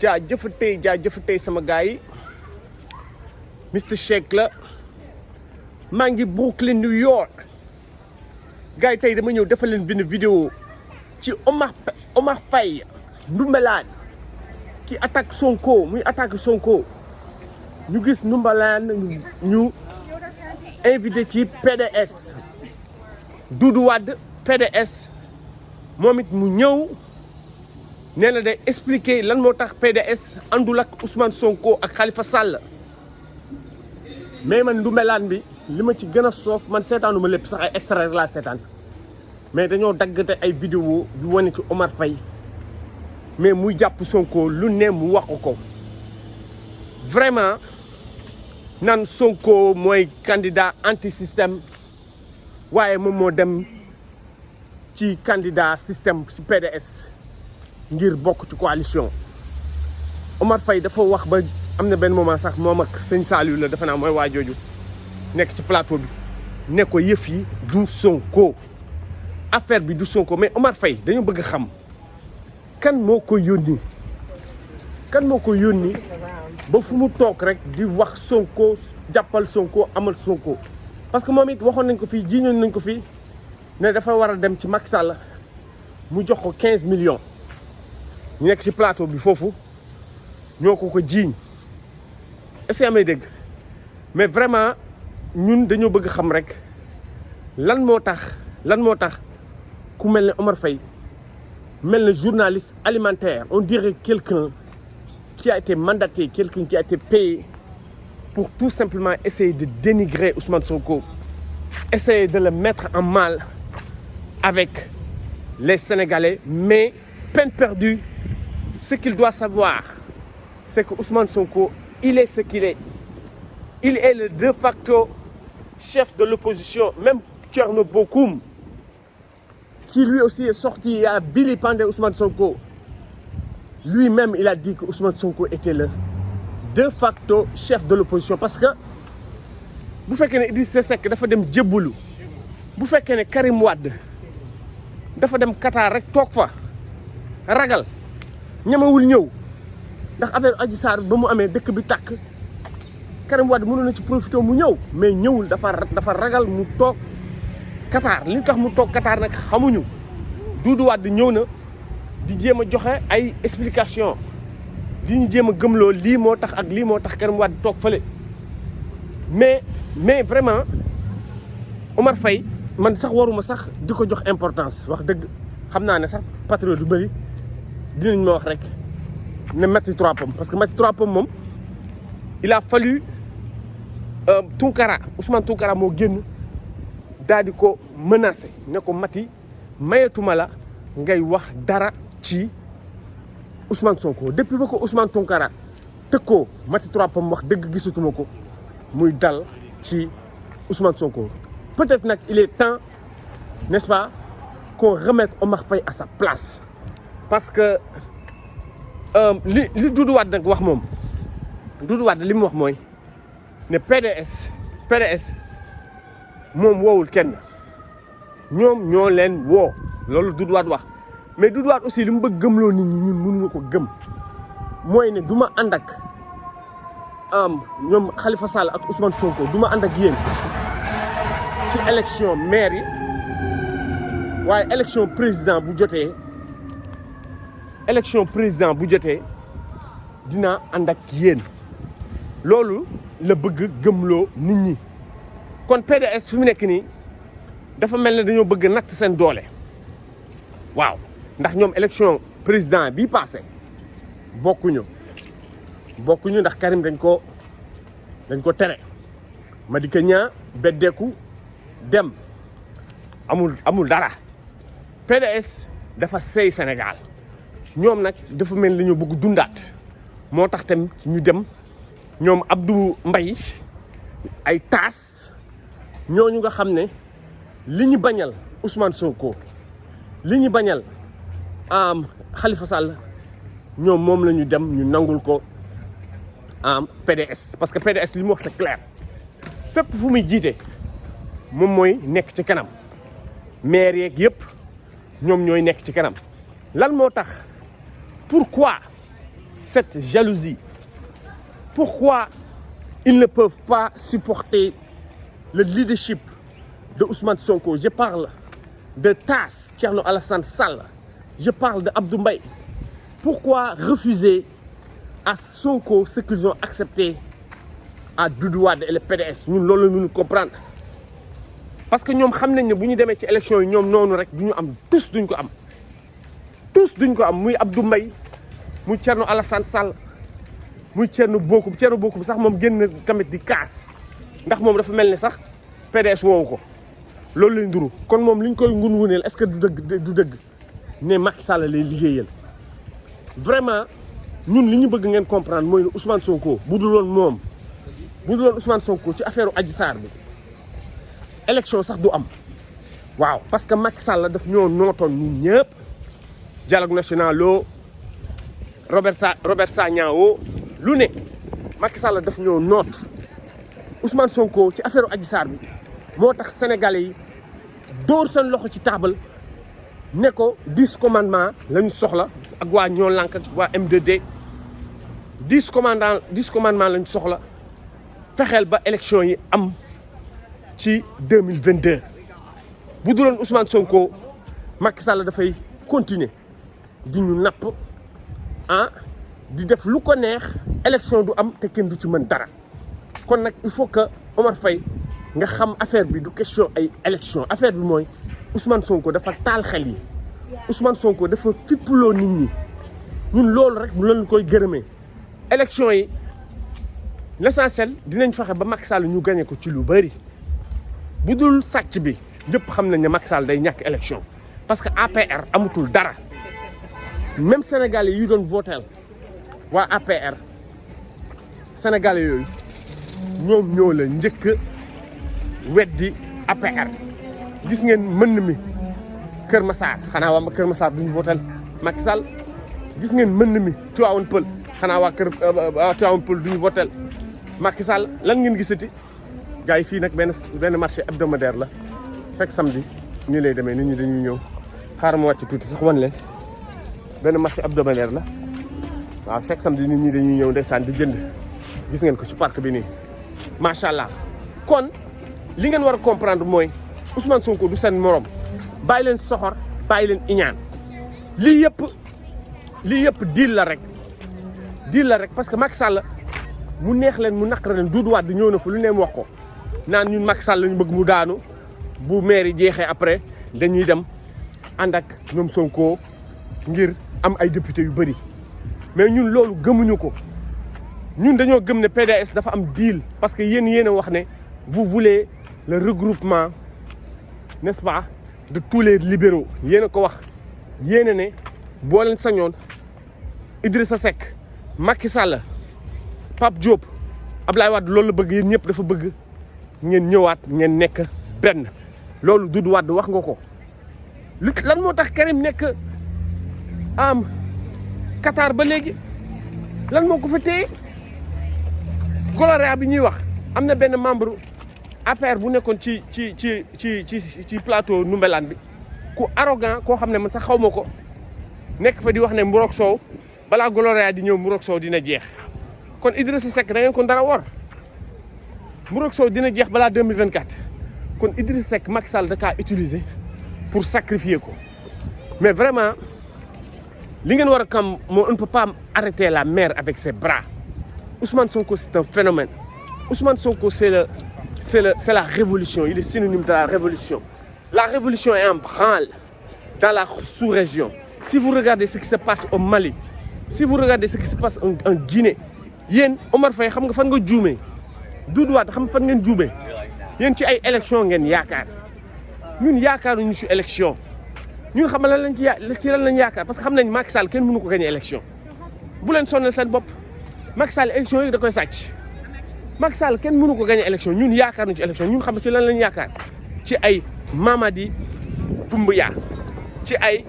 jaajëfatee sama gars yi Mr Shake la maa ngi Brooklyn New York gars yi tey dama ñëw defal leen benn vidéo ci Omar Faye Ndoumbelane ki attaque Sonko muy attaque Sonko ñu gis Ndoumbelane ñu invité ci PDS Doudou Wade PDS moom it mu ñëw nee na day expliquer lan moo tax PDS àndul ak Ousmane Sonko ak Khalifa Sall mais man Ndoumbelane bi li ma ci gën a soof man seetaanuma lépp sax ay extrait la seetaan mais dañoo daggate ay vidéo yu wane ci Omar Faye mais muy jàpp Sonko lu ne mu wax ko vraiment nan Sonko mooy candidat anti système waaye moom moo dem ci candidat système ci PDS ngir bokk ci coalition Omar Faye dafa wax ba am na benn moment sax moom ak sëñ Saliou la dafa naa mooy waa jooju nekk ci plateau bi ne ko yëf yi du Sonko affaire bi du Sonko mais Omar Faye dañu bëgg xam kan moo ko yónni ba fu mu toog rek di wax Sonko jàppal Sonko amal Sonko parce que moom it waxoon nañ ko fii jiiñoon nañ ko fii ne dafa war a dem ci Macky Sall mu jox ko 15 millions ñu nekk ci plateau bi foofu ñoo ko jiiñ est-ce que amay dégg mais vraiment ñun dañoo bëgg xam rek lan moo tax ku mel ne Omar Faye mel ne journaliste alimentaire on dirait quelqu'un qui a été mandaté, quelqu'un qui a été payé pour tout simplement essayer de dénigrer Ousmane Sonko, essayer de le mettre en mal avec les Sénégalais. Mais peine perdue, ce qu'il doit savoir, c'est que Ousmane Sonko, il est ce qu'il est. Il est le de facto chef de l'opposition, même Thierno Bocoum, qui lui aussi est sorti et a vilipendé Ousmane Sonko. Lui-même, il a dit que Ousmane Sonko était le de facto chef de l'opposition. Parce que, bu fekkee ne Idrissa Seck dafa dem jébbalu bu fekkee ne Karim Wade dafa dem Qatar rek toog fa ragal ñemewul ñëw ndax affaire Adji Sarr ba mu amee dëkk bi tàkk Karim Wade mënoon na ci profité mu ñëw mais ñëwul dafa ragal mu toog Qatar li tax mu toog Qatar nag xamuñu Doudou Wade ñëw na di jéem a joxe ay explication di ñu jéem a gëmloo lii moo tax ak lii moo tax Karim Wade toog fële mais vraiment Omar Faye man sax waruma sax di ko jox importance wax dëgg xam naa ne sax patriote yu bëri dinañ ma wax rek ne Maty Trois Pommes parce que Maty Trois Pommes moom il a fallu Ousmane Tounkara moo génn daal di ko menacé ne ko Maty mayatuma la ngay wax dara ci Ousmane Sonko depuis ba ko Ousmane Tounkara tëkkoo Maty Trois Pommes wax dëgg gisatuma ko muy dal ci Ousmane Sonko peut-être nag il est temps n'est-ce pas qu'on remette Omar Faye à sa place parce que li Doudou Wade nag wax moom Doudou Wade li mu wax mooy ne PDS moom woowul kenn ñoom ñoo leen woo loolu Doudou Wade wax mais Doudou Wade aussi li mu bëgg gëmloo nit ñi ñun mënuñu ko gëm mooy ne du ma ànd ak ñoom Khalifa Sall ak Ousmane Sonko du ma ànd ak yéen ci élection maire yi waaye élection président bu jotee dina ànd ak yéen loolu la bëgg gëmloo nit ñi kon PDS fi mu nekk nii dafa mel ne dañoo bëgg natt seen doole waaw ndax ñoom élection président bii passé bokkuñu ndax Karim dañ ko tere Madické Niang beddeeku dem amul dara PDS dafa seey Sénégal ñoom nag dafa mel ni ñu bëgg dundaat moo tax tam ñu dem ñoom Abdou Mbaye ay taas ñooñu nga xam ne li ñu bañal Ousmane Sonko li ñu bañal Khalifa Sall ñoom moom la ñu dem ñu nangul ko PDS parce que PDS li mu wax c'est clair fépp fu muy jiite moom mooy nekk ci kanam maire yeeg yëpp ñoom ñooy nekk ci kanam lan moo tax pourquoi cette jalousie? Pourquoi ils ne peuvent pas supporter le leadership de Ousmane Sonko? Je parle de Tass, Thierno Alassane Sall. Je parle de Abdou Mbaye. Pourquoi refuser à Sonko ce qu'ils ont accepté à Doudou Wade et le PDS? Nous ne nous comprendre. Parce que nous savons que si nous avons ci élection yi ñoom noonu rek duñu am tous duñ ko am. Tous duñ ko am muy Abdou Mbaye muy Thierno Alassane Sall muy Thierno Bocoum sax moom génn tamit di kaas ndax moom dafa mel ni sax PDS woowu ko loolu lay nduru kon moom liñ koy ngun-nguneel est-ce que du dëgg ne Macky Sall lay liggéeyal vraiment ñun li ñu bëgg ngeen comprendre mooy ne Ousmane Sonko bu dul woon Ousmane Sonko ci affaire Adji Sarr bi élection sax du am waaw parce que Macky Sall daf ñoo nootoon ñun ñëpp dialogue national o Robert Sagna o lu ne Macky Sall daf ñoo noot Ousmane Sonko ci affaire Adji Sarr bi moo tax sénégalais yi dóor seen loxo ci table ne ko 10 commandements lañu soxla ak waa ñoo lànk ak waa M2D 10 commandements lañu soxla fexeel ba élection yi am ci 2022 bu duloon Ousmane Sonko Macky Sall dafay continuer di ñu napp di def lu ko neex élection du am te kenn du ci mën dara kon nag il faut que Omar Faye nga xam affaire bi du question ay élection affaire bi mooy Ousmane Sonko dafa taal xel yi Ousmane Sonko dafa fippuloo nit ñi ñun loolu rek mu leen koy gërëmee élection yi l'essentiel dinañ fexe ba Macky Sall ñu gagné ko ci lu bari bu dul sàcc bi ñëpp xam nañ ne Macky Sall day ñàkk élection parce que APR amatul dara même sénégalais yi doon votel waa APR sénégalais yooyu ñoom ñoo la njëkk weddi APR gis ngeen mën mi Kër Massar xanaa waa Kër Massar duñu votel Macky Sall gis ngeen mën mi Tivaouane Peulh xanaa waa Tivaouane Peulh duñu votel Macky Sall lan ngeen gisati gars yi fii nag benn marché hebdomadaire la fekk samedi nii lay demee nit ñi dañuy ñëw xaaral ma wàcc tuuti sax wan leen benn marché hebdomadaire la waaw chaque samedi nit ñi dañuy ñëw ndeysaan di jënd gis ngeen ko ci parc bi nii macha allah kon li ngeen war a comprendre mooy Ousmane Sonko du seen morom bàyyi leen soxor bàyyi leen iñaan lii yëpp deal la rek parce que Macky Sall mu neex leen mu naqare leen Doudou Wade ñëw na fa lu ne mu wax ko naan ñun Macky Sall lañu bëgg mu daanu bu maire yi jeexee après dañuy dem ànd ak ñoom Sonko ngir am ay député yu bëri mais ñun loolu gëmuñu ko ñun dañoo gëm ne PDS dafa am deal parce que yéen a wax ne vous voulez le regroupement n'est-ce pas de tous les libéraux yéen a ko wax yéen a ne boo leen sañoon Idrissa Seck Macky Sall Pape Diop Ablaye Wade loolu la bëgg yéen ñëpp dafa bëgg ngeen ñëwaat ngeen nekk benn loolu Doudou Wade wax nga ko lan moo tax Karim nekk am Qatar ba léegi lan moo ko fa téye Goloria bi ñuy wax am na benn membre APR bu nekkoon ci plateau Ndoumbelane bi ku arrogant koo xam ne man sax xaw ma ko nekk fa di wax ne Mburok Sow balaa Goloria di ñëw Mburok Sow dina jeex kon Idrissa Seck da ngeen ko dara wor Mburok Sow dina jeex balaa 2024 kon Idrissa Seck Macky Sall da kaa utiliser pour sacrifier ko mais vraiment li ngeen war a xam moo on ne peut pas arrêter la mer avec ses bras Ousmane Sonko c'est un phénomène Ousmane Sonko c'est la révolution il est synonyme de la révolution est en branle dans la sous-région si vous regardez ce qui se passe au Mali si vous regardez ce qui se passe en Guinée yéen Omar Faye xam nga fan nga juumee Doudou Wade xam fan ngeen juumee yéen ci ay élection ngeen yaakaar ñun yaakaaruñu ci élection ñun xam lan lañ ci lan lañ yaakaar parce que xam nañ Macky Sall kenn mënu ko gagner élection bu leen sonal seen bopp Macky Sall élection yi da koy sàcc Macky Sall kenn mënu ko gagner élection ñun yaakaaruñu ci élection ñun xam ci lan lañ yaakaar ci ay Mamadi Doumbouya ci ay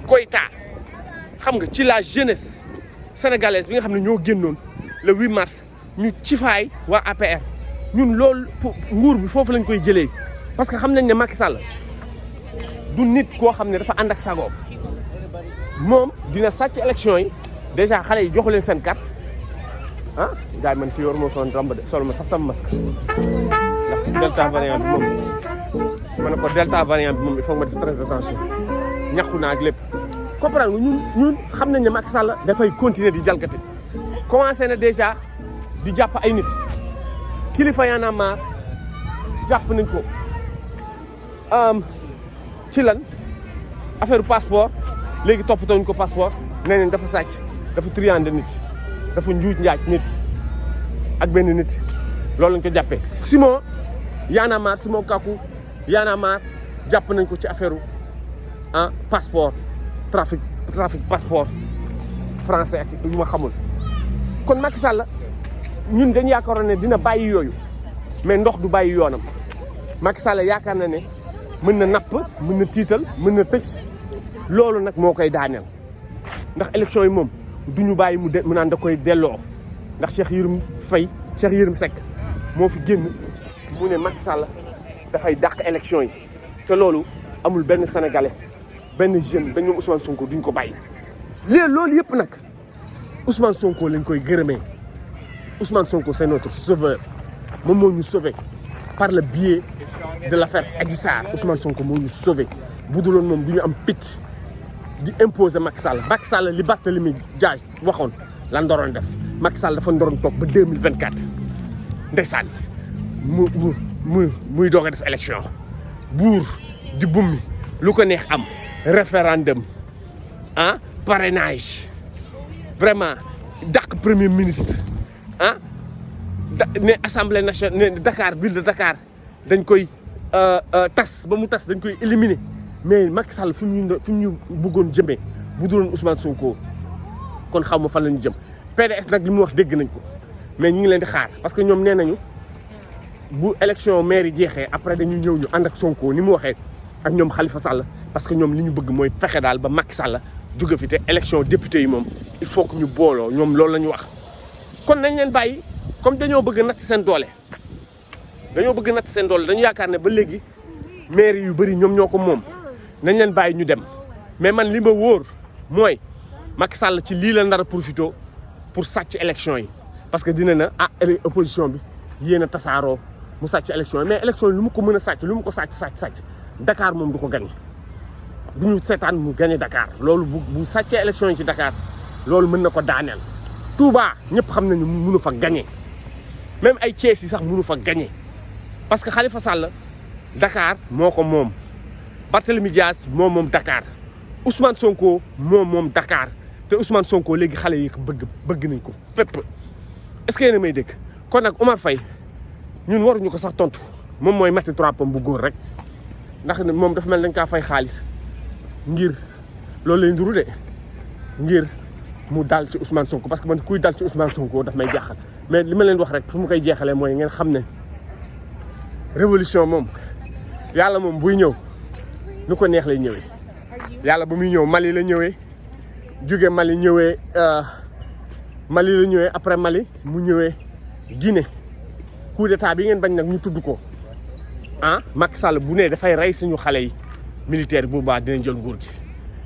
Koïta xam nga ci la jeunesse sénégalaise bi nga xam ne ñoo génnoon le 8 mars ñu ci faay waa APR ñun loolu nguur bi foofu lañ koy jëlee parce que xam nañ ne Macky Sall du nit koo xam ne dafa ànd ak sagoom moom dina sàcc élection yi déjà xale yi joxu leen seen carte ah gars yi man fii war moo son romb de sol ma sax sama masque ndax delta variant bi moom ma ne ko delta variant bi moom il faut ma def très attention ñàkku naa ak lépp comprendre nga ñun xam nañ ne Macky Sall dafay continuer di jalgati commencé na déjà di jàpp ay nit kilifa Y'en a marre jàpp nañ ko ci lan affaire passeport léegi toppatoo ñu ko passeport nee nañ dafa sàcc dafa triande nit dafa njuuj njaaj nit ak benn nit loolu lañ ko jàppee. Simon Y'en a marre Simon Kakou Y'en a marre jàpp nañ ko ci affaire passeport trafic passeport français ak yu ma xamul. kon Macky Sall ñun dañ yaakaaroon ne dina bàyyi yooyu mais ndox du bàyyi yoonam Macky Sall yaakaar na ne mën na napp mën na tiital mën na tëj loolu nag moo koy daaneel ndax élection yi moom du ñu bàyyi mu naan da koy delloo ndax Cheikh Yérim Seck moo fi génn mu ne Macky Sall dafay dàq élection yi te loolu amul benn sénégalais benn jeune benn ñoom Ousmane Sonko duñ ko bàyyi. léegi loolu yëpp nag Ousmane Sonko lañ koy gërëmee Ousmane Sonko c'est notre sauveur moom moo ñu sauvé par le biais de l'affaire Adji Sarr Ousmane Sonko moo ñu sauvé bu dul woon moom du ñu am picc di imposer Macky Sall. Macky Sall li Barthélémy Dias waxoon la ndoroon def Macky Sall dafa ndoroon toog ba 2024 ndeysaan muy doog a def élection buur di bummi lu ko neex am référendum parrainage vraiment dàq premier ministre ne assemblée nationale ne Dakar ville de Dakar dañ koy tas ba mu tas dañ koy éliminer mais Macky Sall fi mu ñu bëggoon jëmee bu duloon Ousmane Sonko kon xaw ma fan la ñu jëm. PDS nag li mu wax dégg nañ ko mais ñu ngi leen di xaar parce que ñoom nee nañu bu élection maire yi jeexee après dañu ñëw ñu ànd ak Sonko ni mu waxee ak ñoom Khalifa Sall parce que ñoom li ñu bëgg mooy fexe daal ba Macky Sall jóge fi te élection député yi moom il faut que ñu booloo ñoom loolu la ñu wax. kon nañ leen bàyyi comme dañoo bëgg natt seen doole dañu yaakaar ne ba léegi maire yu bëri ñoom ñoo ko moom nañ leen bàyyi ñu dem mais man li ma wóor mooy Macky Sall ci lii la nar a profité pour sàcc élection yi parce que dina na opposition bi yéen a tasaaroo mu sàcc élection yi mais élection yi lu mu ko mën a sàcc lu mu ko sàcc Dakar moom du ko gagné du ñu seetaan mu gagné Dakar loolu bu sàccee élection yi ci Dakar loolu mën na ko daaneel. Touba ñëpp xam nañu mënu fa gagné même ay Thiès yi sax mënu fa gagné parce que Khalifa Sall Dakar moo ko moom Barthélémy Dias moom Dakar Ousmane Sonko moom Dakar te Ousmane Sonko léegi xale yi bëgg nañ ko fépp est-ce que yéen a may dégg kon nag Omar Faye ñun waruñu ko sax tontu moom mooy matti trois pommes bu góor rek ndax moom dafa mel dañ kaa fay xaalis ngir loolu lay nduru de ngir mu dal ci Ousmane Sonko parce que man kuy dal ci Ousmane Sonko daf may jaaxal mais li ma leen wax rek fu mu koy jeexalee mooy ngeen xam ne révolution moom yàlla moom buy ñëw nu ko neex lay ñëwee yàlla bu muy ñëw Mali la ñëwee jóge Mali ñëwee après Mali mu ñëwee Guinée coup d'état bi ngeen bañ nag ñu tudd ko Macky Sall bu ne dafay rey suñu xale yi militaire bu baax dinañ jël nguur gi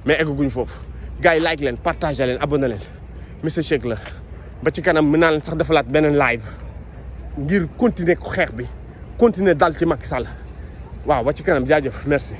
mais egguñu foofu gars yi like leen partagé leen abonné leen Mister Shake la ba ci kanam mën naa leen sax defalaat beneen live ngir continuer ko xeex bi continuer dal ci Macky Sall waaw ba ci kanam jaajëf merci